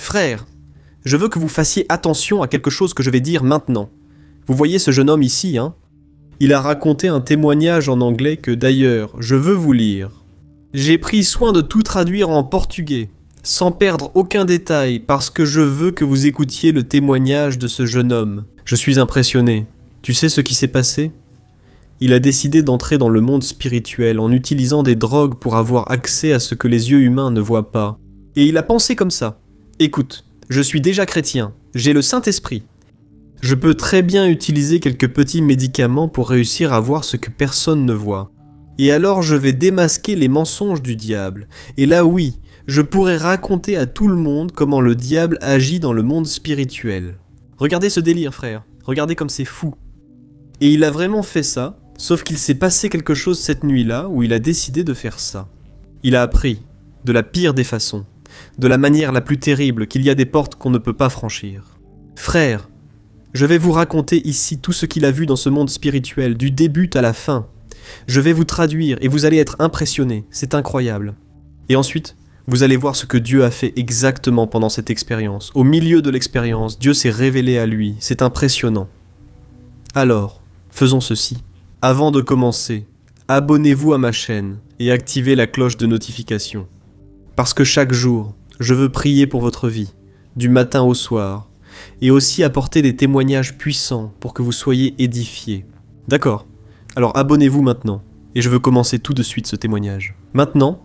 Frère, je veux que vous fassiez attention à quelque chose que je vais dire maintenant. Vous voyez ce jeune homme ici, hein ? Il a raconté un témoignage en anglais que d'ailleurs, je veux vous lire. J'ai pris soin de tout traduire en portugais, sans perdre aucun détail, parce que je veux que vous écoutiez le témoignage de ce jeune homme. Je suis impressionné. Tu sais ce qui s'est passé ? Il a décidé d'entrer dans le monde spirituel en utilisant des drogues pour avoir accès à ce que les yeux humains ne voient pas. Et il a pensé comme ça. Écoute, je suis déjà chrétien, j'ai le Saint-Esprit. Je peux très bien utiliser quelques petits médicaments pour réussir à voir ce que personne ne voit. Et alors je vais démasquer les mensonges du diable. Et là oui, je pourrais raconter à tout le monde comment le diable agit dans le monde spirituel. Regardez ce délire, frère. Regardez comme c'est fou. Et il a vraiment fait ça, sauf qu'il s'est passé quelque chose cette nuit-là où il a décidé de faire ça. Il a appris, de la pire des façons, de la manière la plus terrible, qu'il y a des portes qu'on ne peut pas franchir. Frère, je vais vous raconter ici tout ce qu'il a vu dans ce monde spirituel, du début à la fin. Je vais vous traduire et vous allez être impressionnés, c'est incroyable. Et ensuite, vous allez voir ce que Dieu a fait exactement pendant cette expérience. Au milieu de l'expérience, Dieu s'est révélé à lui, c'est impressionnant. Alors, faisons ceci. Avant de commencer, abonnez-vous à ma chaîne et activez la cloche de notification. Parce que chaque jour, je veux prier pour votre vie, du matin au soir, et aussi apporter des témoignages puissants pour que vous soyez édifiés. D'accord ? Alors abonnez-vous maintenant, et je veux commencer tout de suite ce témoignage. Maintenant,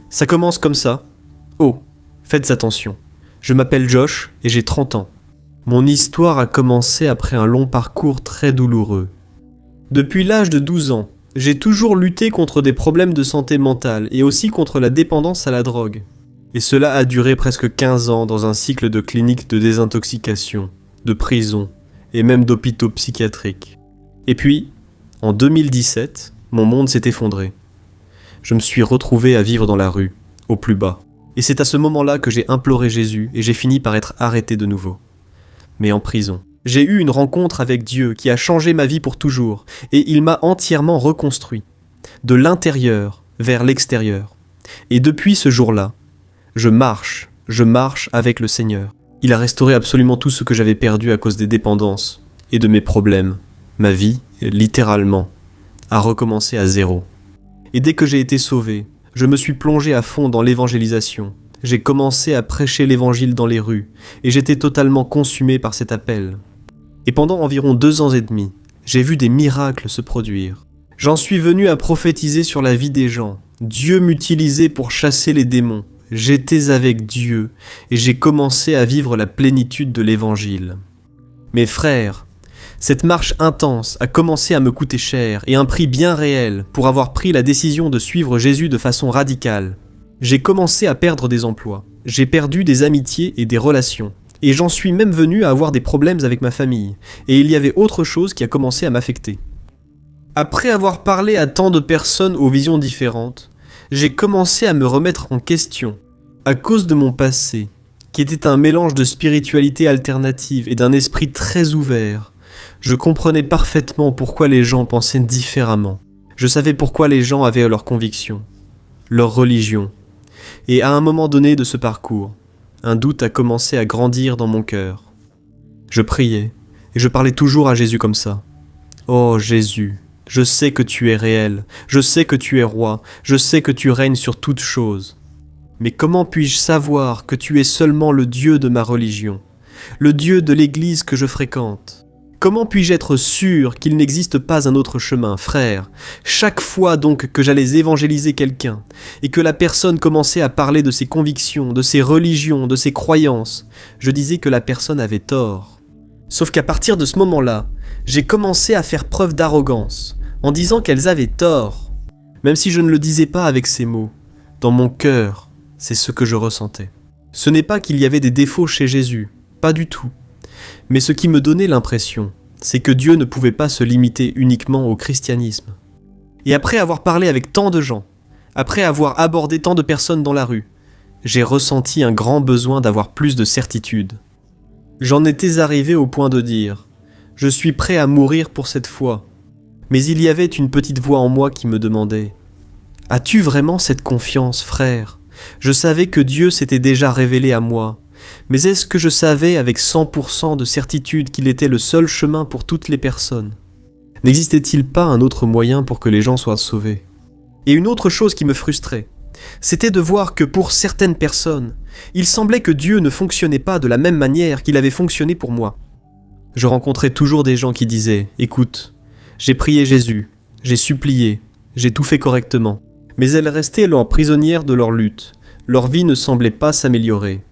ça commence comme ça. Oh, faites attention. Je m'appelle Josh et j'ai 30 ans. Mon histoire a commencé après un long parcours très douloureux. Depuis l'âge de 12 ans, j'ai toujours lutté contre des problèmes de santé mentale et aussi contre la dépendance à la drogue. Et cela a duré presque 15 ans dans un cycle de cliniques de désintoxication, de prison et même d'hôpitaux psychiatriques. Et puis, en 2017, mon monde s'est effondré. Je me suis retrouvé à vivre dans la rue, au plus bas. Et c'est à ce moment-là que j'ai imploré Jésus et j'ai fini par être arrêté de nouveau. Mais en prison. J'ai eu une rencontre avec Dieu qui a changé ma vie pour toujours et il m'a entièrement reconstruit, de l'intérieur vers l'extérieur. Et depuis ce jour-là, je marche avec le Seigneur. Il a restauré absolument tout ce que j'avais perdu à cause des dépendances et de mes problèmes. Ma vie, littéralement, a recommencé à zéro. Et dès que j'ai été sauvé, je me suis plongé à fond dans l'évangélisation. J'ai commencé à prêcher l'évangile dans les rues, et j'étais totalement consumé par cet appel. Et pendant environ 2 ans et demi, j'ai vu des miracles se produire. J'en suis venu à prophétiser sur la vie des gens. Dieu m'utilisait pour chasser les démons. J'étais avec Dieu, et j'ai commencé à vivre la plénitude de l'évangile. Mes frères, cette marche intense a commencé à me coûter cher et un prix bien réel pour avoir pris la décision de suivre Jésus de façon radicale. J'ai commencé à perdre des emplois, j'ai perdu des amitiés et des relations, et j'en suis même venu à avoir des problèmes avec ma famille, et il y avait autre chose qui a commencé à m'affecter. Après avoir parlé à tant de personnes aux visions différentes, j'ai commencé à me remettre en question, à cause de mon passé, qui était un mélange de spiritualité alternative et d'un esprit très ouvert. Je comprenais parfaitement pourquoi les gens pensaient différemment. Je savais pourquoi les gens avaient leurs convictions, leur religion. Et à un moment donné de ce parcours, un doute a commencé à grandir dans mon cœur. Je priais, et je parlais toujours à Jésus comme ça. « Oh Jésus, je sais que tu es réel, je sais que tu es roi, je sais que tu règnes sur toutes choses. Mais comment puis-je savoir que tu es seulement le Dieu de ma religion, le Dieu de l'Église que je fréquente ? Comment puis-je être sûr qu'il n'existe pas un autre chemin, frère ? Chaque fois donc que j'allais évangéliser quelqu'un, et que la personne commençait à parler de ses convictions, de ses religions, de ses croyances, je disais que la personne avait tort. Sauf qu'à partir de ce moment-là, j'ai commencé à faire preuve d'arrogance, en disant qu'elles avaient tort. Même si je ne le disais pas avec ces mots, dans mon cœur, c'est ce que je ressentais. Ce n'est pas qu'il y avait des défauts chez Jésus, pas du tout. Mais ce qui me donnait l'impression, c'est que Dieu ne pouvait pas se limiter uniquement au christianisme. Et après avoir parlé avec tant de gens, après avoir abordé tant de personnes dans la rue, j'ai ressenti un grand besoin d'avoir plus de certitude. J'en étais arrivé au point de dire « Je suis prêt à mourir pour cette foi ». Mais il y avait une petite voix en moi qui me demandait « As-tu vraiment cette confiance, frère ? Je savais que Dieu s'était déjà révélé à moi. Mais est-ce que je savais avec 100% de certitude qu'il était le seul chemin pour toutes les personnes? N'existait-il pas un autre moyen pour que les gens soient sauvés? Et une autre chose qui me frustrait, c'était de voir que pour certaines personnes, il semblait que Dieu ne fonctionnait pas de la même manière qu'il avait fonctionné pour moi. Je rencontrais toujours des gens qui disaient « Écoute, j'ai prié Jésus, j'ai supplié, j'ai tout fait correctement. » Mais elles restaient alors prisonnières de leur lutte. Leur vie ne semblait pas s'améliorer.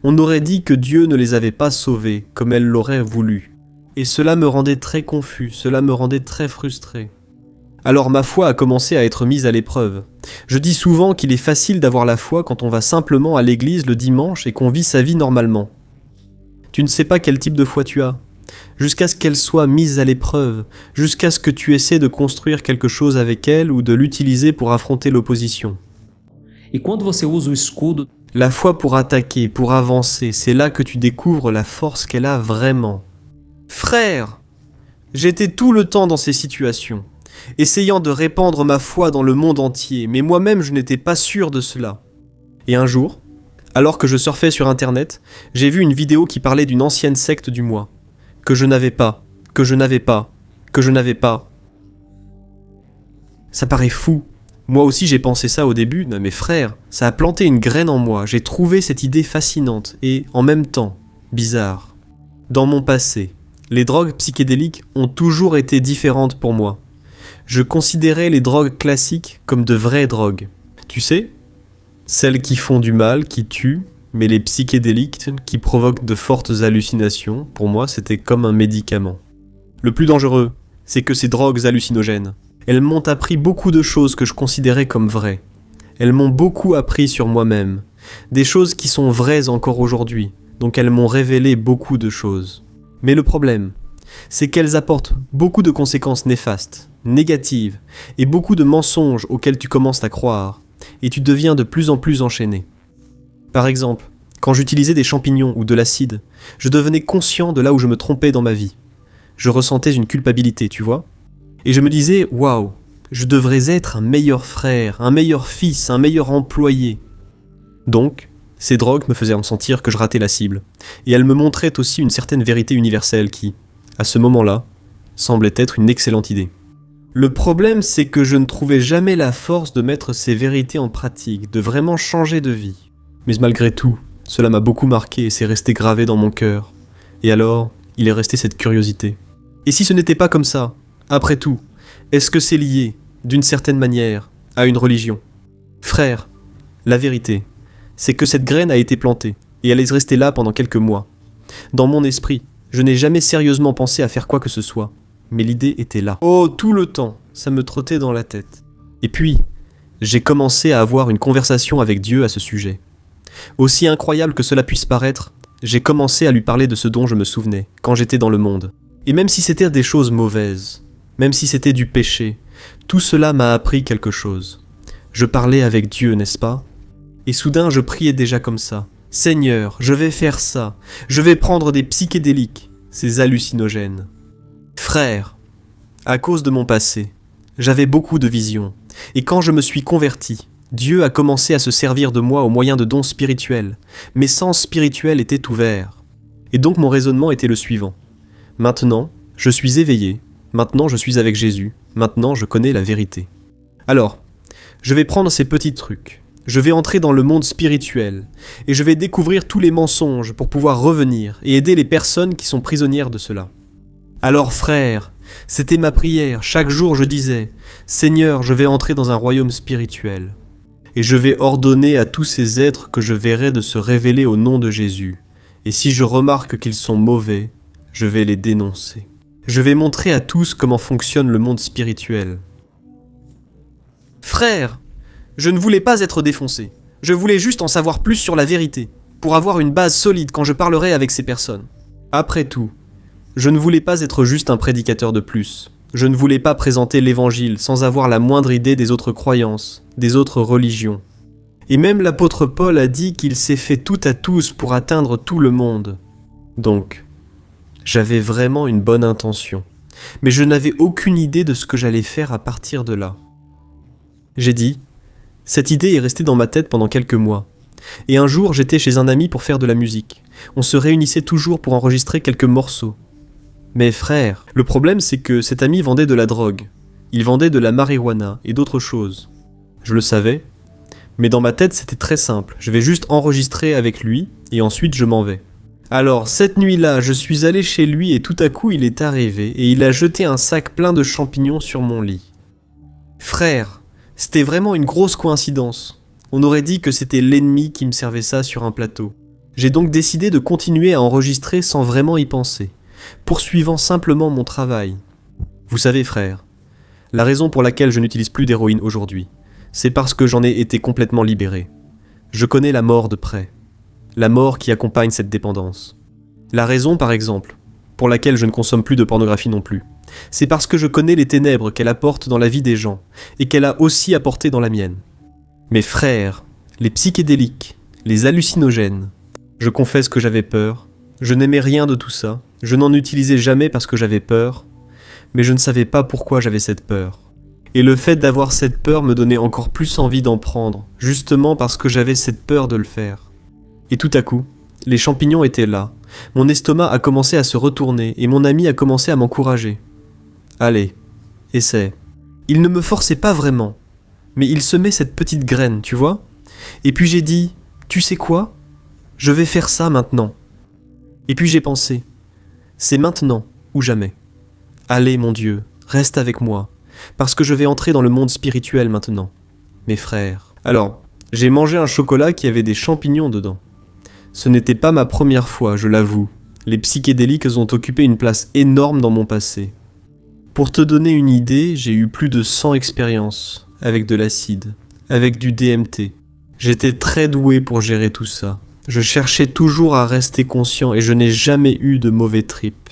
On aurait dit que Dieu ne les avait pas sauvées comme elles l'auraient voulu. Et cela me rendait très confus, cela me rendait très frustré. Alors ma foi a commencé à être mise à l'épreuve. Je dis souvent qu'il est facile d'avoir la foi quand on va simplement à l'église le dimanche et qu'on vit sa vie normalement. Tu ne sais pas quel type de foi tu as, jusqu'à ce qu'elle soit mise à l'épreuve, jusqu'à ce que tu essaies de construire quelque chose avec elle ou de l'utiliser pour affronter l'opposition. E quando você usa o escudo, La foi pour attaquer, pour avancer, c'est là que tu découvres la force qu'elle a vraiment. Frère, j'étais tout le temps dans ces situations, essayant de répandre ma foi dans le monde entier, mais moi-même je n'étais pas sûr de cela. Et un jour, alors que je surfais sur internet, j'ai vu une vidéo qui parlait d'une ancienne secte du moi, que je n'avais pas, que je n'avais pas, que je n'avais pas. Ça paraît fou. Moi aussi j'ai pensé ça au début, mais frère, ça a planté une graine en moi, j'ai trouvé cette idée fascinante et, en même temps, bizarre. Dans mon passé, les drogues psychédéliques ont toujours été différentes pour moi. Je considérais les drogues classiques comme de vraies drogues. Tu sais, celles qui font du mal, qui tuent, mais les psychédéliques qui provoquent de fortes hallucinations, pour moi c'était comme un médicament. Le plus dangereux, c'est que ces drogues hallucinogènes, elles m'ont appris beaucoup de choses que je considérais comme vraies. Elles m'ont beaucoup appris sur moi-même, des choses qui sont vraies encore aujourd'hui, donc elles m'ont révélé beaucoup de choses. Mais le problème, c'est qu'elles apportent beaucoup de conséquences néfastes, négatives, et beaucoup de mensonges auxquels tu commences à croire, et tu deviens de plus en plus enchaîné. Par exemple, quand j'utilisais des champignons ou de l'acide, je devenais conscient de là où je me trompais dans ma vie. Je ressentais une culpabilité, tu vois ? Et je me disais, waouh, je devrais être un meilleur frère, un meilleur fils, un meilleur employé. Donc, ces drogues me faisaient sentir que je ratais la cible. Et elles me montraient aussi une certaine vérité universelle qui, à ce moment-là, semblait être une excellente idée. Le problème, c'est que je ne trouvais jamais la force de mettre ces vérités en pratique, de vraiment changer de vie. Mais malgré tout, cela m'a beaucoup marqué et c'est resté gravé dans mon cœur. Et alors, il est resté cette curiosité. Et si ce n'était pas comme ça ? Après tout, est-ce que c'est lié, d'une certaine manière, à une religion? Frère, la vérité, c'est que cette graine a été plantée, et elle est restée là pendant quelques mois. Dans mon esprit, je n'ai jamais sérieusement pensé à faire quoi que ce soit, mais l'idée était là. Oh, tout le temps, ça me trottait dans la tête. Et puis, j'ai commencé à avoir une conversation avec Dieu à ce sujet. Aussi incroyable que cela puisse paraître, j'ai commencé à lui parler de ce dont je me souvenais, quand j'étais dans le monde. Et même si c'était des choses mauvaises, même si c'était du péché, tout cela m'a appris quelque chose. Je parlais avec Dieu, n'est-ce pas? Et soudain, je priais déjà comme ça. Seigneur, je vais faire ça. Je vais prendre des psychédéliques, ces hallucinogènes. Frère, à cause de mon passé, j'avais beaucoup de visions. Et quand je me suis converti, Dieu a commencé à se servir de moi au moyen de dons spirituels. Mes sens spirituels étaient ouverts. Et donc mon raisonnement était le suivant. Maintenant, je suis éveillé. Maintenant, je suis avec Jésus. Maintenant, je connais la vérité. Alors, je vais prendre ces petits trucs. Je vais entrer dans le monde spirituel. Et je vais découvrir tous les mensonges pour pouvoir revenir et aider les personnes qui sont prisonnières de cela. Alors, frère, c'était ma prière. Chaque jour, je disais, « Seigneur, je vais entrer dans un royaume spirituel. Et je vais ordonner à tous ces êtres que je verrai de se révéler au nom de Jésus. Et si je remarque qu'ils sont mauvais, je vais les dénoncer. Je vais montrer à tous comment fonctionne le monde spirituel. » Frère, je ne voulais pas être défoncé. Je voulais juste en savoir plus sur la vérité, pour avoir une base solide quand je parlerai avec ces personnes. Après tout, je ne voulais pas être juste un prédicateur de plus. Je ne voulais pas présenter l'évangile sans avoir la moindre idée des autres croyances, des autres religions. Et même l'apôtre Paul a dit qu'il s'est fait tout à tous pour atteindre tout le monde. Donc, j'avais vraiment une bonne intention, mais je n'avais aucune idée de ce que j'allais faire à partir de là. J'ai dit, cette idée est restée dans ma tête pendant quelques mois, Et un jour, j'étais chez un ami pour faire de la musique. On se réunissait toujours pour enregistrer quelques morceaux. Mais frère, le problème c'est que cet ami vendait de la drogue. Il vendait de la marijuana et d'autres choses. Je le savais, mais dans ma tête c'était très simple. Je vais juste enregistrer avec lui et ensuite je m'en vais. Alors, cette nuit-là, je suis allé chez lui et tout à coup il est arrivé et il a jeté un sac plein de champignons sur mon lit. Frère, c'était vraiment une grosse coïncidence. On aurait dit que c'était l'ennemi qui me servait ça sur un plateau. J'ai donc décidé de continuer à enregistrer sans vraiment y penser, poursuivant simplement mon travail. Vous savez frère, la raison pour laquelle je n'utilise plus d'héroïne aujourd'hui, c'est parce que j'en ai été complètement libéré. Je connais la mort de près. La mort qui accompagne cette dépendance. La raison, par exemple, pour laquelle je ne consomme plus de pornographie non plus, c'est parce que je connais les ténèbres qu'elle apporte dans la vie des gens, et qu'elle a aussi apporté dans la mienne. Mes frères, les psychédéliques, les hallucinogènes, je confesse que j'avais peur, je n'aimais rien de tout ça, je n'en utilisais jamais parce que j'avais peur, mais je ne savais pas pourquoi j'avais cette peur. Et le fait d'avoir cette peur me donnait encore plus envie d'en prendre, justement parce que j'avais cette peur de le faire. Et tout à coup, les champignons étaient là. Mon estomac a commencé à se retourner et mon ami a commencé à m'encourager. Allez, essaie. Il ne me forçait pas vraiment, mais il semait cette petite graine, tu vois ? Et puis j'ai dit, tu sais quoi ? Je vais faire ça maintenant. Et puis j'ai pensé, c'est maintenant ou jamais. Allez mon Dieu, reste avec moi, parce que je vais entrer dans le monde spirituel maintenant. Mes frères. Alors, j'ai mangé un chocolat qui avait des champignons dedans. Ce n'était pas ma première fois, je l'avoue. Les psychédéliques ont occupé une place énorme dans mon passé. Pour te donner une idée, j'ai eu plus de 100 expériences avec de l'acide, avec du DMT. J'étais très doué pour gérer tout ça. Je cherchais toujours à rester conscient et je n'ai jamais eu de mauvais trips.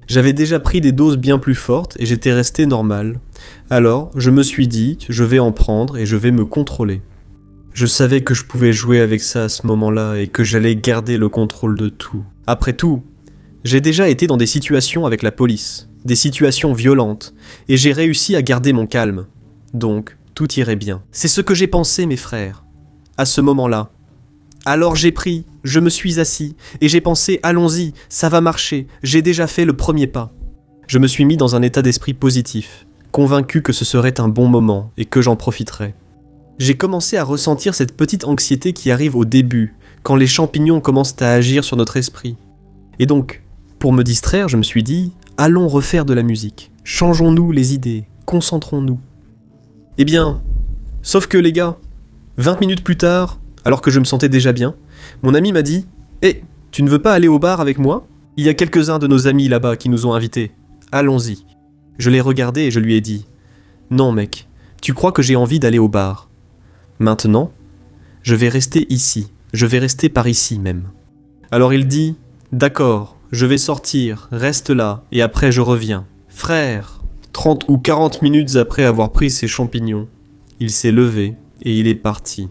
J'avais déjà pris des doses bien plus fortes et j'étais resté normal. Alors, je me suis dit, je vais en prendre et je vais me contrôler. Je savais que je pouvais jouer avec ça à ce moment-là et que j'allais garder le contrôle de tout. Après tout, j'ai déjà été dans des situations avec la police, des situations violentes, et j'ai réussi à garder mon calme. Donc, tout irait bien. C'est ce que j'ai pensé, mes frères, à ce moment-là. Alors j'ai pris, je me suis assis, et j'ai pensé, allons-y, ça va marcher, j'ai déjà fait le premier pas. Je me suis mis dans un état d'esprit positif, convaincu que ce serait un bon moment et que j'en profiterais. J'ai commencé à ressentir cette petite anxiété qui arrive au début, quand les champignons commencent à agir sur notre esprit. Et donc, pour me distraire, je me suis dit, allons refaire de la musique, changeons-nous les idées, concentrons-nous. Eh bien, sauf que les gars, 20 minutes plus tard, alors que je me sentais déjà bien, mon ami m'a dit « Hé, tu ne veux pas aller au bar avec moi ? Il y a quelques-uns de nos amis là-bas qui nous ont invités. Allons-y. » Je l'ai regardé et je lui ai dit « Non mec, tu crois que j'ai envie d'aller au bar ? Maintenant, je vais rester ici, je vais rester par ici même. » Alors il dit « D'accord, je vais sortir, reste là, et après je reviens. » Frère, 30 ou 40 minutes après avoir pris ses champignons, il s'est levé et il est parti.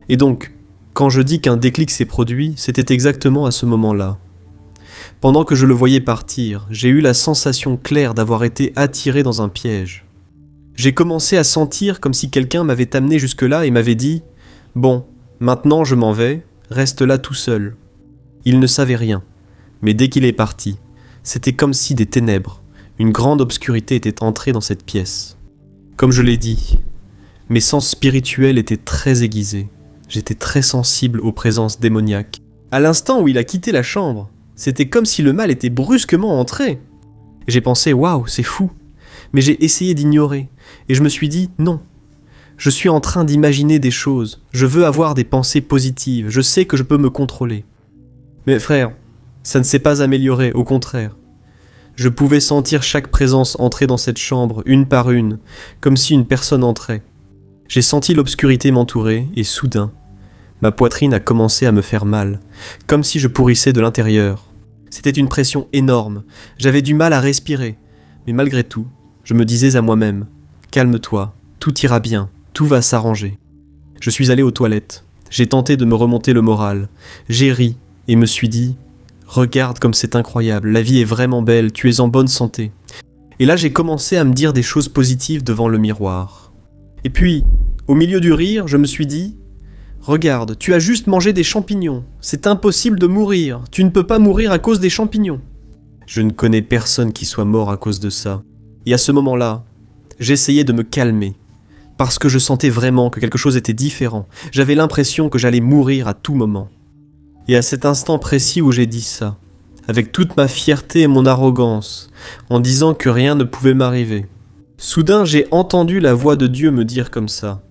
Et donc, quand je dis qu'un déclic s'est produit, c'était exactement à ce moment-là. Pendant que je le voyais partir, j'ai eu la sensation claire d'avoir été attiré dans un piège. J'ai commencé à sentir comme si quelqu'un m'avait amené jusque-là et m'avait dit « Bon, maintenant je m'en vais, reste là tout seul. » Il ne savait rien, mais dès qu'il est parti, c'était comme si des ténèbres, une grande obscurité était entrée dans cette pièce. Comme je l'ai dit, mes sens spirituels étaient très aiguisés. J'étais très sensible aux présences démoniaques. À l'instant où il a quitté la chambre, c'était comme si le mal était brusquement entré. J'ai pensé « Waouh, c'est fou !» Mais j'ai essayé d'ignorer, et je me suis dit « Non, je suis en train d'imaginer des choses, je veux avoir des pensées positives, je sais que je peux me contrôler. » Mais frère, ça ne s'est pas amélioré, au contraire. Je pouvais sentir chaque présence entrer dans cette chambre, une par une, comme si une personne entrait. J'ai senti l'obscurité m'entourer, et soudain, ma poitrine a commencé à me faire mal, comme si je pourrissais de l'intérieur. C'était une pression énorme, j'avais du mal à respirer, mais malgré tout, je me disais à moi-même « Calme-toi, tout ira bien, tout va s'arranger. » Je suis allé aux toilettes, j'ai tenté de me remonter le moral, j'ai ri et me suis dit « Regarde comme c'est incroyable, la vie est vraiment belle, tu es en bonne santé. » Et là j'ai commencé à me dire des choses positives devant le miroir. Et puis, au milieu du rire, je me suis dit « Regarde, tu as juste mangé des champignons. C'est impossible de mourir. Tu ne peux pas mourir à cause des champignons. » Je ne connais personne qui soit mort à cause de ça. Et à ce moment-là, j'essayais de me calmer. Parce que je sentais vraiment que quelque chose était différent. J'avais l'impression que j'allais mourir à tout moment. Et à cet instant précis où j'ai dit ça, avec toute ma fierté et mon arrogance, en disant que rien ne pouvait m'arriver, soudain j'ai entendu la voix de Dieu me dire comme ça.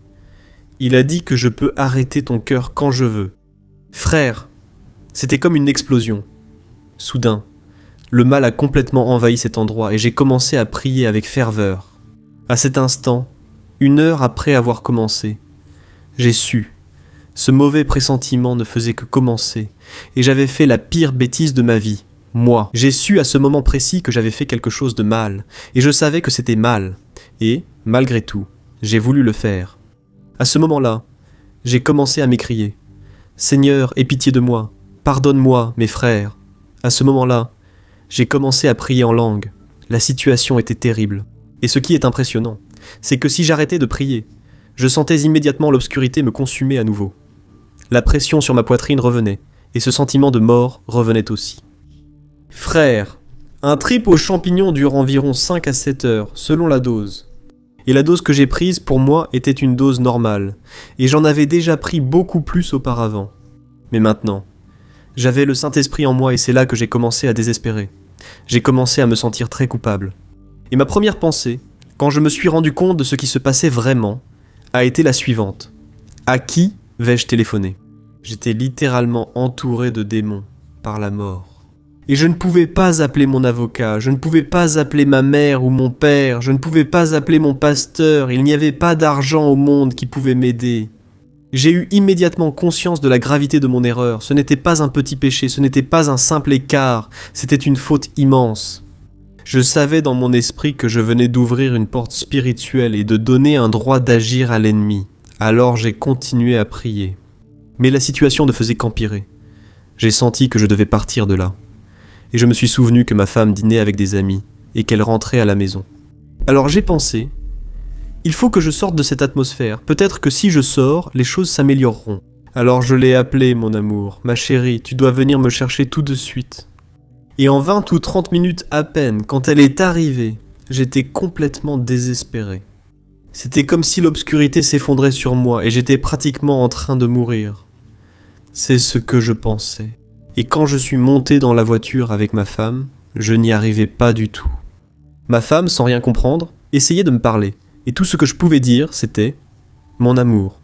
Il a dit que je peux arrêter ton cœur quand je veux. Frère, c'était comme une explosion. Soudain, le mal a complètement envahi cet endroit et j'ai commencé à prier avec ferveur. À cet instant, 1 heure après avoir commencé, j'ai su. Ce mauvais pressentiment ne faisait que commencer, et j'avais fait la pire bêtise de ma vie. Moi, j'ai su à ce moment précis que j'avais fait quelque chose de mal, et je savais que c'était mal. Et, malgré tout, j'ai voulu le faire. À ce moment-là, j'ai commencé à m'écrier. « Seigneur, aie pitié de moi, pardonne-moi, mes frères. » À ce moment-là, j'ai commencé à prier en langue. La situation était terrible. Et ce qui est impressionnant, c'est que si j'arrêtais de prier, je sentais immédiatement l'obscurité me consumer à nouveau. La pression sur ma poitrine revenait, et ce sentiment de mort revenait aussi. Frère, un trip aux champignons dure environ 5 à 7 heures, selon la dose. Et la dose que j'ai prise, pour moi, était une dose normale, et j'en avais déjà pris beaucoup plus auparavant. Mais maintenant, j'avais le Saint-Esprit en moi et c'est là que j'ai commencé à désespérer. J'ai commencé à me sentir très coupable. Et ma première pensée, quand je me suis rendu compte de ce qui se passait vraiment, a été la suivante. À qui vais-je téléphoner ? J'étais littéralement entouré de démons par la mort. Et je ne pouvais pas appeler mon avocat, je ne pouvais pas appeler ma mère ou mon père, je ne pouvais pas appeler mon pasteur, il n'y avait pas d'argent au monde qui pouvait m'aider. J'ai eu immédiatement conscience de la gravité de mon erreur. Ce n'était pas un petit péché, ce n'était pas un simple écart, c'était une faute immense. Je savais dans mon esprit que je venais d'ouvrir une porte spirituelle et de donner un droit d'agir à l'ennemi. Alors j'ai continué à prier. Mais la situation ne faisait qu'empirer. J'ai senti que je devais partir de là. Et je me suis souvenu que ma femme dînait avec des amis et qu'elle rentrait à la maison. Alors j'ai pensé, il faut que je sorte de cette atmosphère. Peut-être que si je sors, les choses s'amélioreront. Alors je l'ai appelée, mon amour. Ma chérie, tu dois venir me chercher tout de suite. Et en 20 ou 30 minutes à peine, quand elle est arrivée, j'étais complètement désespéré. C'était comme si l'obscurité s'effondrait sur moi et j'étais pratiquement en train de mourir. C'est ce que je pensais. Et quand je suis monté dans la voiture avec ma femme, je n'y arrivais pas du tout. Ma femme, sans rien comprendre, essayait de me parler. Et tout ce que je pouvais dire, c'était « Mon amour,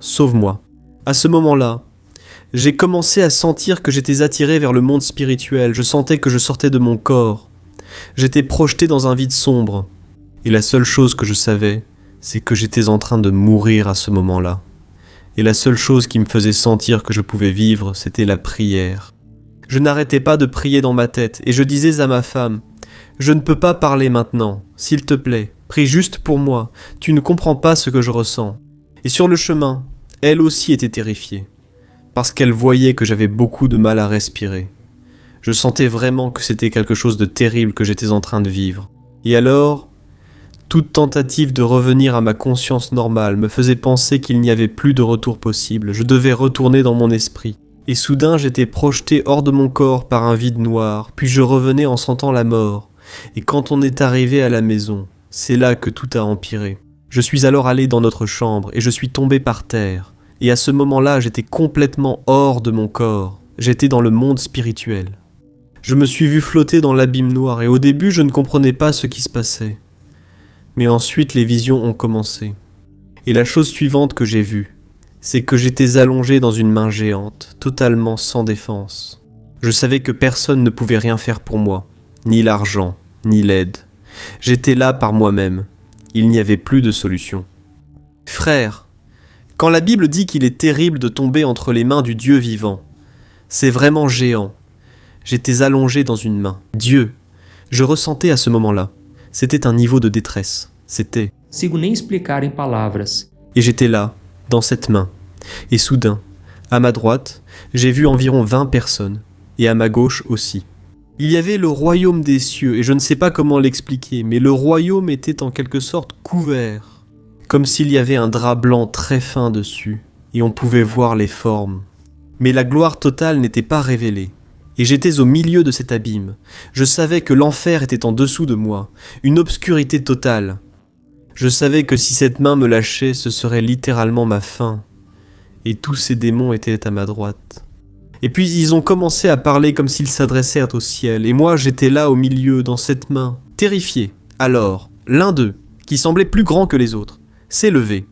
sauve-moi ». À ce moment-là, j'ai commencé à sentir que j'étais attiré vers le monde spirituel. Je sentais que je sortais de mon corps. J'étais projeté dans un vide sombre. Et la seule chose que je savais, c'est que j'étais en train de mourir à ce moment-là. Et la seule chose qui me faisait sentir que je pouvais vivre, c'était la prière. Je n'arrêtais pas de prier dans ma tête, et je disais à ma femme, « Je ne peux pas parler maintenant, s'il te plaît, prie juste pour moi, tu ne comprends pas ce que je ressens. » Et sur le chemin, elle aussi était terrifiée, parce qu'elle voyait que j'avais beaucoup de mal à respirer. Je sentais vraiment que c'était quelque chose de terrible que j'étais en train de vivre. Et alors, toute tentative de revenir à ma conscience normale me faisait penser qu'il n'y avait plus de retour possible. Je devais retourner dans mon esprit. Et soudain, j'étais projeté hors de mon corps par un vide noir, puis je revenais en sentant la mort. Et quand on est arrivé à la maison, c'est là que tout a empiré. Je suis alors allé dans notre chambre et je suis tombé par terre. Et à ce moment-là, j'étais complètement hors de mon corps. J'étais dans le monde spirituel. Je me suis vu flotter dans l'abîme noir et au début, je ne comprenais pas ce qui se passait. Mais ensuite, les visions ont commencé. Et la chose suivante que j'ai vue, c'est que j'étais allongé dans une main géante, totalement sans défense. Je savais que personne ne pouvait rien faire pour moi, ni l'argent, ni l'aide. J'étais là par moi-même. Il n'y avait plus de solution. Frère, quand la Bible dit qu'il est terrible de tomber entre les mains du Dieu vivant, c'est vraiment géant. J'étais allongé dans une main. Dieu, je ressentais à ce moment-là. C'était un niveau de détresse. C'était... Consigo nem explicar em palavras. Et j'étais là, dans cette main. Et soudain, à ma droite, j'ai vu environ 20 personnes. Et à ma gauche aussi. Il y avait le royaume des cieux, et je ne sais pas comment l'expliquer, mais le royaume était en quelque sorte couvert. Comme s'il y avait un drap blanc très fin dessus. et on pouvait voir les formes. Mais la gloire totale n'était pas révélée. Et j'étais au milieu de cet abîme. Je savais que l'enfer était en dessous de moi, une obscurité totale. Je savais que si cette main me lâchait, ce serait littéralement ma fin. Et tous ces démons étaient à ma droite. Et puis ils ont commencé à parler comme s'ils s'adressaient au ciel, et moi j'étais là au milieu, dans cette main, terrifié. Alors, l'un d'eux, qui semblait plus grand que les autres, s'est levé.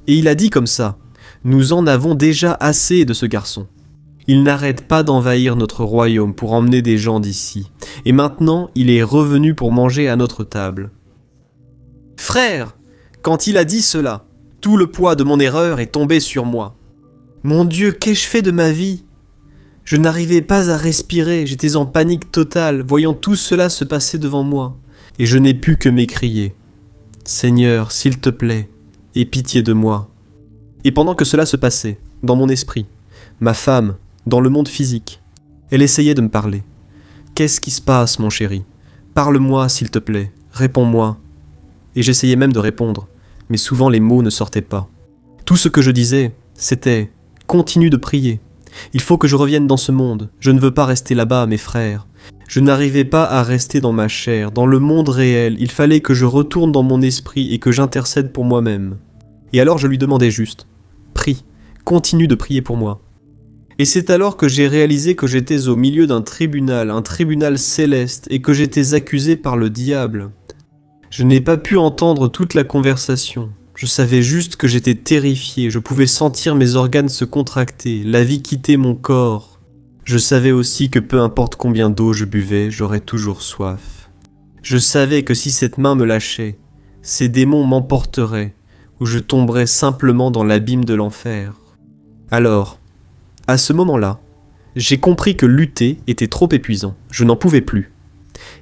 Et il a dit comme ça, « Nous en avons déjà assez de ce garçon. Il n'arrête pas d'envahir notre royaume pour emmener des gens d'ici. Et maintenant, il est revenu pour manger à notre table. » Frère, quand il a dit cela, tout le poids de mon erreur est tombé sur moi. Mon Dieu, qu'ai-je fait de ma vie ? Je n'arrivais pas à respirer, j'étais en panique totale, voyant tout cela se passer devant moi. Et je n'ai pu que m'écrier. « Seigneur, s'il te plaît, aie pitié de moi. » Et pendant que cela se passait, dans mon esprit, ma femme, dans le monde physique, elle essayait de me parler. « Qu'est-ce qui se passe, mon chéri ? Parle-moi, s'il te plaît, réponds-moi. » Et j'essayais même de répondre, mais souvent les mots ne sortaient pas. Tout ce que je disais, c'était « Continue de prier. Il faut que je revienne dans ce monde. Je ne veux pas rester là-bas, mes frères. » Je n'arrivais pas à rester dans ma chair, dans le monde réel. Il fallait que je retourne dans mon esprit et que j'intercède pour moi-même. Et alors je lui demandais juste « Prie, continue de prier pour moi. » Et c'est alors que j'ai réalisé que j'étais au milieu d'un tribunal, un tribunal céleste, et que j'étais accusé par le diable. Je n'ai pas pu entendre toute la conversation. Je savais juste que j'étais terrifié, je pouvais sentir mes organes se contracter, la vie quitter mon corps. Je savais aussi que peu importe combien d'eau je buvais, j'aurais toujours soif. Je savais que si cette main me lâchait, ces démons m'emporteraient, ou je tomberais simplement dans l'abîme de l'enfer. Alors, à ce moment-là, j'ai compris que lutter était trop épuisant, je n'en pouvais plus.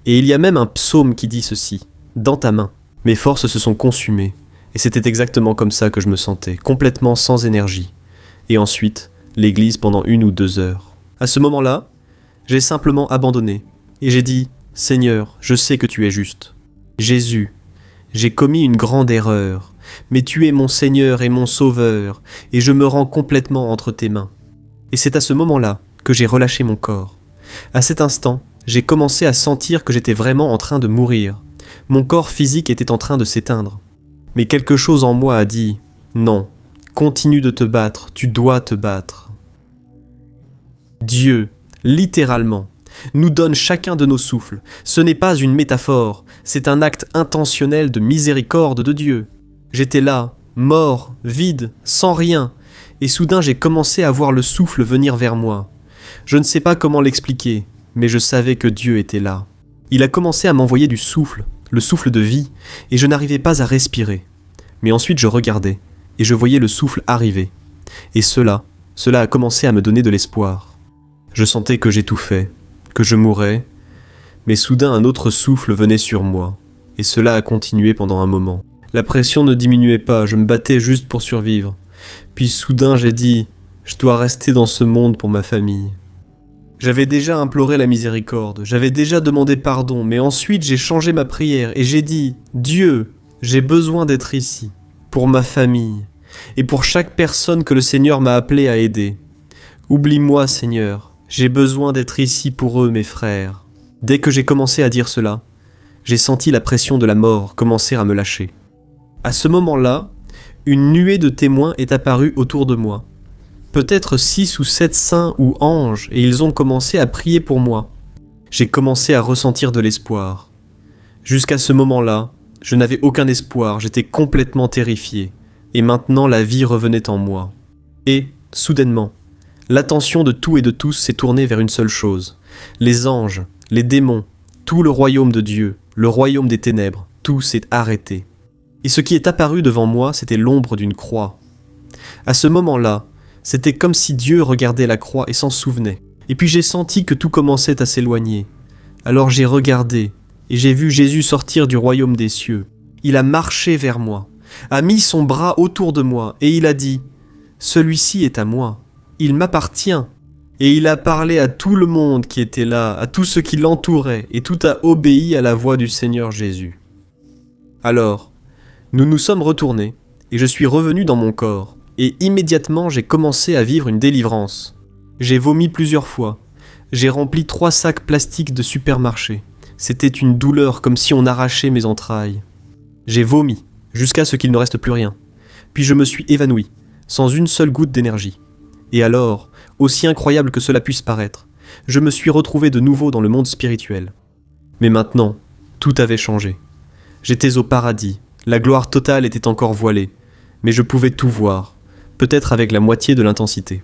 Et il y a même un psaume qui dit ceci, « Dans ta main, mes forces se sont consumées. » Et c'était exactement comme ça que je me sentais, complètement sans énergie. Et ensuite, l'église pendant 1 ou 2 heures. À ce moment-là, j'ai simplement abandonné, et j'ai dit « Seigneur, je sais que tu es juste. Jésus, j'ai commis une grande erreur, mais tu es mon Seigneur et mon Sauveur, et je me rends complètement entre tes mains. » Et c'est à ce moment-là que j'ai relâché mon corps. À cet instant, j'ai commencé à sentir que j'étais vraiment en train de mourir. Mon corps physique était en train de s'éteindre. Mais quelque chose en moi a dit « Non, continue de te battre, tu dois te battre. » Dieu, littéralement, nous donne chacun de nos souffles. Ce n'est pas une métaphore, c'est un acte intentionnel de miséricorde de Dieu. J'étais là, mort, vide, sans rien, et soudain j'ai commencé à voir le souffle venir vers moi. Je ne sais pas comment l'expliquer, mais je savais que Dieu était là. Il a commencé à m'envoyer du souffle, le souffle de vie, et je n'arrivais pas à respirer. Mais ensuite je regardais, et je voyais le souffle arriver. Et cela a commencé à me donner de l'espoir. Je sentais que j'étouffais, que je mourais, mais soudain un autre souffle venait sur moi, et cela a continué pendant un moment. La pression ne diminuait pas, je me battais juste pour survivre. Puis soudain j'ai dit « Je dois rester dans ce monde pour ma famille ». J'avais déjà imploré la miséricorde, j'avais déjà demandé pardon, mais ensuite j'ai changé ma prière et j'ai dit « Dieu, j'ai besoin d'être ici, pour ma famille, et pour chaque personne que le Seigneur m'a appelé à aider. Oublie-moi, Seigneur, j'ai besoin d'être ici pour eux, mes frères. » Dès que j'ai commencé à dire cela, j'ai senti la pression de la mort commencer à me lâcher. À ce moment-là, une nuée de témoins est apparue autour de moi. Peut-être 6 ou 7 saints ou anges, et ils ont commencé à prier pour moi. J'ai commencé à ressentir de l'espoir. Jusqu'à ce moment-là, je n'avais aucun espoir, j'étais complètement terrifié. Et maintenant la vie revenait en moi. Et, soudainement, l'attention de tout et de tous s'est tournée vers une seule chose. Les anges, les démons, tout le royaume de Dieu, le royaume des ténèbres, tout s'est arrêté. Et ce qui est apparu devant moi, c'était l'ombre d'une croix. À ce moment-là, c'était comme si Dieu regardait la croix et s'en souvenait. Et puis j'ai senti que tout commençait à s'éloigner. Alors j'ai regardé, et j'ai vu Jésus sortir du royaume des cieux. Il a marché vers moi, a mis son bras autour de moi, et il a dit « Celui-ci est à moi, il m'appartient. » Et il a parlé à tout le monde qui était là, à tous ceux qui l'entouraient, et tout a obéi à la voix du Seigneur Jésus. Alors, nous nous sommes retournés, et je suis revenu dans mon corps, Et immédiatement, j'ai commencé à vivre une délivrance. J'ai vomi plusieurs fois. J'ai rempli 3 sacs plastiques de supermarché. C'était une douleur comme si on arrachait mes entrailles. J'ai vomi, jusqu'à ce qu'il ne reste plus rien. Puis je me suis évanoui, sans une seule goutte d'énergie. Et alors, aussi incroyable que cela puisse paraître, je me suis retrouvé de nouveau dans le monde spirituel. Mais maintenant, tout avait changé. J'étais au paradis, la gloire totale était encore voilée, mais je pouvais tout voir, peut-être avec la moitié de l'intensité.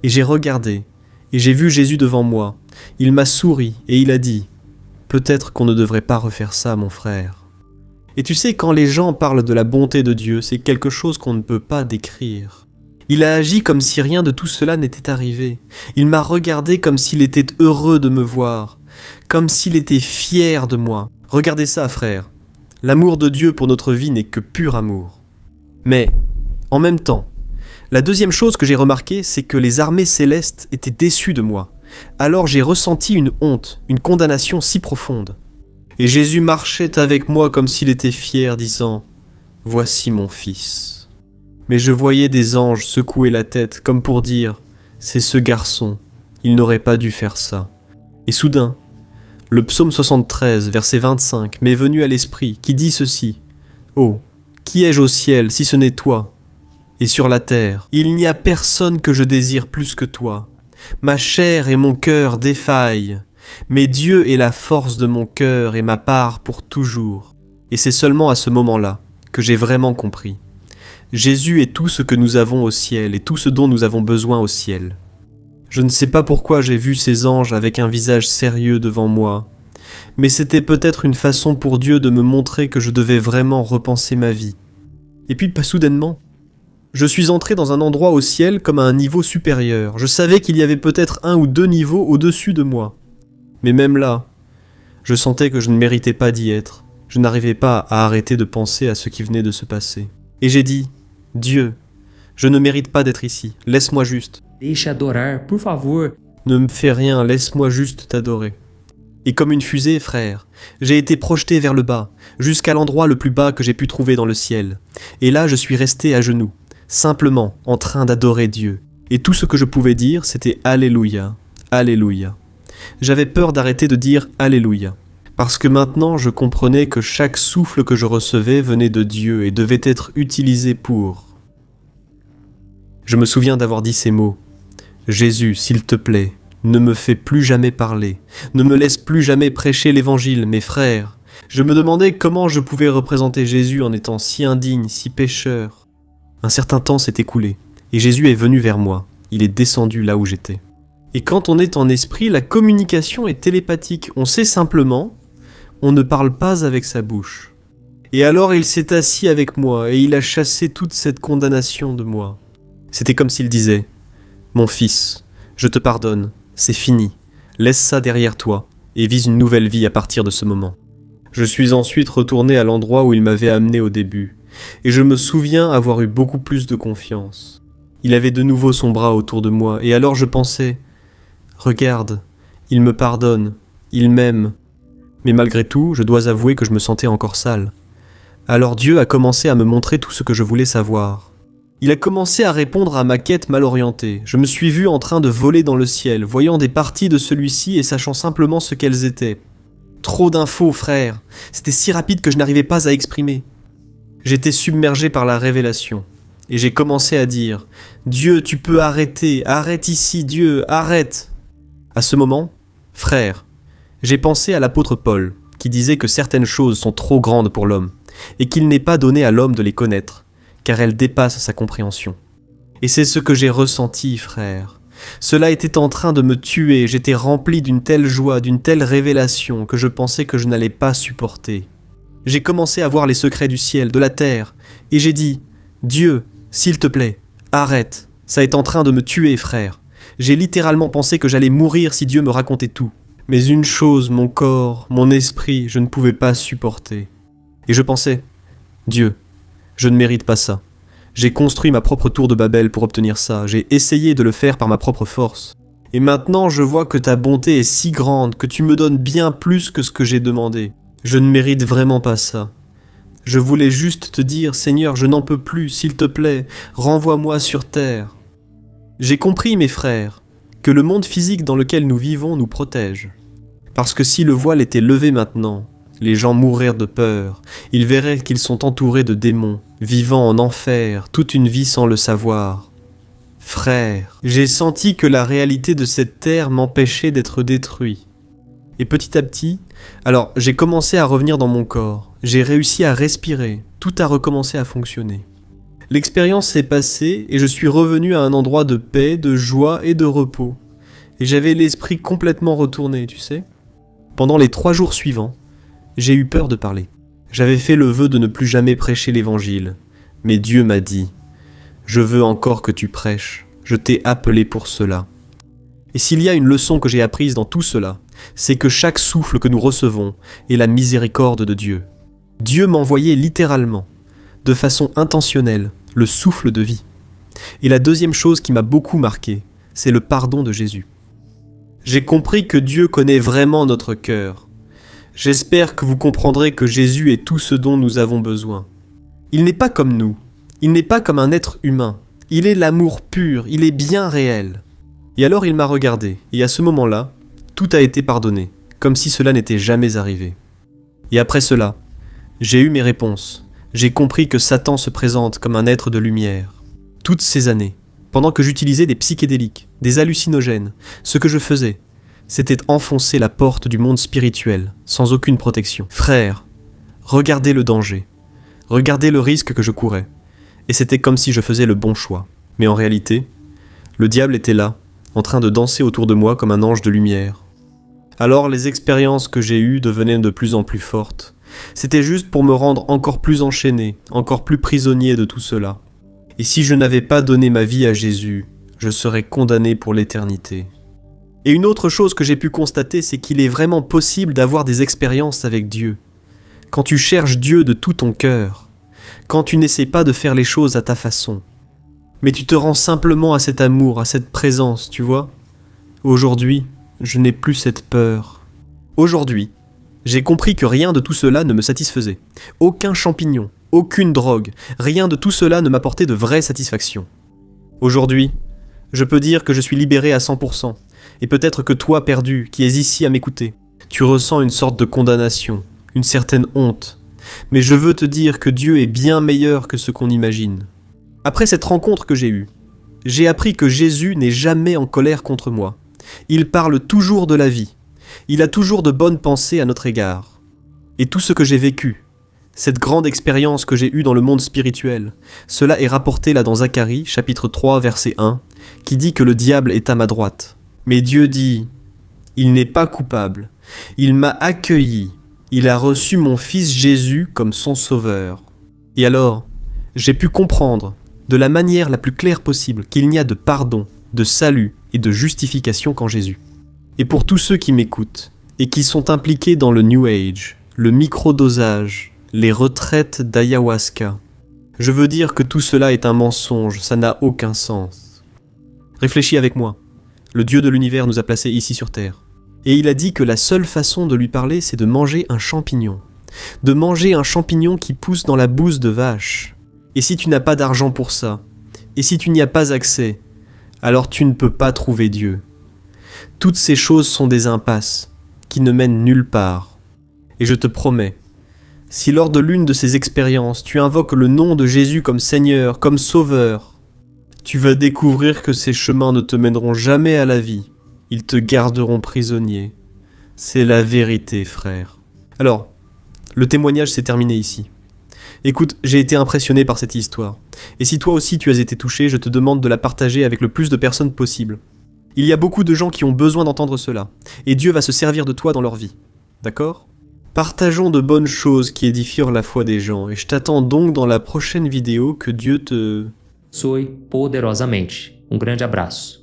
Et j'ai regardé, et j'ai vu Jésus devant moi. Il m'a souri, et il a dit « Peut-être qu'on ne devrait pas refaire ça, mon frère. » Et tu sais, quand les gens parlent de la bonté de Dieu, c'est quelque chose qu'on ne peut pas décrire. Il a agi comme si rien de tout cela n'était arrivé. Il m'a regardé comme s'il était heureux de me voir, comme s'il était fier de moi. Regardez ça, frère. L'amour de Dieu pour notre vie n'est que pur amour. Mais, en même temps, la deuxième chose que j'ai remarquée, c'est que les armées célestes étaient déçues de moi. Alors j'ai ressenti une honte, une condamnation si profonde. Et Jésus marchait avec moi comme s'il était fier, disant « Voici mon fils ». Mais je voyais des anges secouer la tête, comme pour dire « C'est ce garçon, il n'aurait pas dû faire ça ». Et soudain, le psaume 73, verset 25, m'est venu à l'esprit, qui dit ceci « Oh, qui ai-je au ciel si ce n'est toi ? Et sur la terre, il n'y a personne que je désire plus que toi. Ma chair et mon cœur défaillent, mais Dieu est la force de mon cœur et ma part pour toujours. » Et c'est seulement à ce moment-là que j'ai vraiment compris. Jésus est tout ce que nous avons au ciel et tout ce dont nous avons besoin au ciel. Je ne sais pas pourquoi j'ai vu ces anges avec un visage sérieux devant moi, mais c'était peut-être une façon pour Dieu de me montrer que je devais vraiment repenser ma vie. Et puis, pas soudainement, je suis entré dans un endroit au ciel comme à un niveau supérieur. Je savais qu'il y avait peut-être 1 ou 2 niveaux au-dessus de moi. Mais même là, je sentais que je ne méritais pas d'y être. Je n'arrivais pas à arrêter de penser à ce qui venait de se passer. Et j'ai dit, « Dieu, je ne mérite pas d'être ici, laisse-moi juste. Deixe adorar, por favor. Ne me fais rien, laisse-moi juste t'adorer. » Et comme une fusée, frère, j'ai été projeté vers le bas, jusqu'à l'endroit le plus bas que j'ai pu trouver dans le ciel. Et là, je suis resté à genoux, simplement en train d'adorer Dieu. Et tout ce que je pouvais dire, c'était « Alléluia, Alléluia ». J'avais peur d'arrêter de dire « Alléluia ». Parce que maintenant, je comprenais que chaque souffle que je recevais venait de Dieu et devait être utilisé pour... Je me souviens d'avoir dit ces mots. « Jésus, s'il te plaît, ne me fais plus jamais parler, ne me laisse plus jamais prêcher l'évangile, mes frères. » Je me demandais comment je pouvais représenter Jésus en étant si indigne, si pécheur. Un certain temps s'est écoulé, et Jésus est venu vers moi. Il est descendu là où j'étais. Et quand on est en esprit, la communication est télépathique. On sait simplement, on ne parle pas avec sa bouche. Et alors il s'est assis avec moi, et il a chassé toute cette condamnation de moi. C'était comme s'il disait « Mon fils, je te pardonne, c'est fini, laisse ça derrière toi, et vise une nouvelle vie à partir de ce moment. » Je suis ensuite retourné à l'endroit où il m'avait amené au début, et je me souviens avoir eu beaucoup plus de confiance. Il avait de nouveau son bras autour de moi, et alors je pensais « Regarde, il me pardonne, il m'aime. » Mais malgré tout, je dois avouer que je me sentais encore sale. Alors Dieu a commencé à me montrer tout ce que je voulais savoir. Il a commencé à répondre à ma quête mal orientée. Je me suis vu en train de voler dans le ciel, voyant des parties de celui-ci et sachant simplement ce qu'elles étaient. Trop d'infos, frère. C'était si rapide que je n'arrivais pas à exprimer. J'étais submergé par la révélation. Et j'ai commencé à dire « Dieu, tu peux arrêter, arrête ici, Dieu, arrête !» À ce moment, frère, j'ai pensé à l'apôtre Paul, qui disait que certaines choses sont trop grandes pour l'homme, et qu'il n'est pas donné à l'homme de les connaître, car elles dépassent sa compréhension. Et c'est ce que j'ai ressenti, frère. Cela était en train de me tuer, j'étais rempli d'une telle joie, d'une telle révélation, que je pensais que je n'allais pas supporter. J'ai commencé à voir les secrets du ciel, de la terre, et j'ai dit « Dieu, s'il te plaît, arrête, ça est en train de me tuer, frère. » J'ai littéralement pensé que j'allais mourir si Dieu me racontait tout. Mais une chose, mon corps, mon esprit, je ne pouvais pas supporter. Et je pensais, Dieu, je ne mérite pas ça. J'ai construit ma propre tour de Babel pour obtenir ça. J'ai essayé de le faire par ma propre force. Et maintenant, je vois que ta bonté est si grande, que tu me donnes bien plus que ce que j'ai demandé. Je ne mérite vraiment pas ça. Je voulais juste te dire, Seigneur, je n'en peux plus, s'il te plaît, renvoie-moi sur terre. J'ai compris, mes frères, que le monde physique dans lequel nous vivons nous protège. Parce que si le voile était levé maintenant, les gens mourraient de peur, ils verraient qu'ils sont entourés de démons, vivant en enfer, toute une vie sans le savoir. Frère, j'ai senti que la réalité de cette terre m'empêchait d'être détruit. Et petit à petit, alors j'ai commencé à revenir dans mon corps, j'ai réussi à respirer, tout a recommencé à fonctionner. L'expérience s'est passée et je suis revenu à un endroit de paix, de joie et de repos. Et j'avais l'esprit complètement retourné, tu sais. Pendant les 3 jours suivants, j'ai eu peur de parler. J'avais fait le vœu de ne plus jamais prêcher l'évangile. Mais Dieu m'a dit, « Je veux encore que tu prêches, je t'ai appelé pour cela. » Et s'il y a une leçon que j'ai apprise dans tout cela, c'est que chaque souffle que nous recevons est la miséricorde de Dieu. Dieu m'a envoyé littéralement, de façon intentionnelle, le souffle de vie. Et la deuxième chose qui m'a beaucoup marqué, c'est le pardon de Jésus. J'ai compris que Dieu connaît vraiment notre cœur. J'espère que vous comprendrez que Jésus est tout ce dont nous avons besoin. Il n'est pas comme nous, il n'est pas comme un être humain, il est l'amour pur, il est bien réel. Et alors il m'a regardé, et à ce moment-là, tout a été pardonné, comme si cela n'était jamais arrivé. Et après cela, j'ai eu mes réponses. J'ai compris que Satan se présente comme un être de lumière. Toutes ces années, pendant que j'utilisais des psychédéliques, des hallucinogènes, ce que je faisais, c'était enfoncer la porte du monde spirituel, sans aucune protection. Frère, regardez le danger. Regardez le risque que je courais. Et c'était comme si je faisais le bon choix. Mais en réalité, le diable était là, en train de danser autour de moi comme un ange de lumière. Alors les expériences que j'ai eues devenaient de plus en plus fortes. C'était juste pour me rendre encore plus enchaîné, encore plus prisonnier de tout cela. Et si je n'avais pas donné ma vie à Jésus, je serais condamné pour l'éternité. Et une autre chose que j'ai pu constater, c'est qu'il est vraiment possible d'avoir des expériences avec Dieu. Quand tu cherches Dieu de tout ton cœur, quand tu n'essaies pas de faire les choses à ta façon, mais tu te rends simplement à cet amour, à cette présence, tu vois. Aujourd'hui, je n'ai plus cette peur. Aujourd'hui, j'ai compris que rien de tout cela ne me satisfaisait. Aucun champignon, aucune drogue, rien de tout cela ne m'apportait de vraie satisfaction. Aujourd'hui, je peux dire que je suis libéré à 100%. Et peut-être que toi, perdu, qui es ici à m'écouter, tu ressens une sorte de condamnation, une certaine honte. Mais je veux te dire que Dieu est bien meilleur que ce qu'on imagine. Après cette rencontre que j'ai eue, j'ai appris que Jésus n'est jamais en colère contre moi. Il parle toujours de la vie. Il a toujours de bonnes pensées à notre égard. Et tout ce que j'ai vécu, cette grande expérience que j'ai eue dans le monde spirituel, cela est rapporté là dans Zacharie, chapitre 3, verset 1, qui dit que le diable est à ma droite. Mais Dieu dit, « Il n'est pas coupable. Il m'a accueilli. Il a reçu mon fils Jésus comme son sauveur. » Et alors, j'ai pu comprendre, de la manière la plus claire possible, qu'il n'y a de pardon, de salut et de justification qu'en Jésus. Et pour tous ceux qui m'écoutent, et qui sont impliqués dans le New Age, le microdosage, les retraites d'ayahuasca, je veux dire que tout cela est un mensonge, ça n'a aucun sens. Réfléchis avec moi. Le Dieu de l'univers nous a placés ici sur Terre. Et il a dit que la seule façon de lui parler, c'est de manger un champignon. De manger un champignon qui pousse dans la bouse de vache. Et si tu n'as pas d'argent pour ça, et si tu n'y as pas accès, alors tu ne peux pas trouver Dieu. Toutes ces choses sont des impasses, qui ne mènent nulle part. Et je te promets, si lors de l'une de ces expériences, tu invoques le nom de Jésus comme Seigneur, comme Sauveur, tu vas découvrir que ces chemins ne te mèneront jamais à la vie. Ils te garderont prisonnier. C'est la vérité, frère. Alors, le témoignage s'est terminé ici. Écoute, j'ai été impressionné par cette histoire. Et si toi aussi tu as été touché, je te demande de la partager avec le plus de personnes possible. Il y a beaucoup de gens qui ont besoin d'entendre cela. Et Dieu va se servir de toi dans leur vie. D'accord ? Partageons de bonnes choses qui édifient la foi des gens. Et je t'attends donc dans la prochaine vidéo que Dieu te... Soe poderosamente. Grande abraço.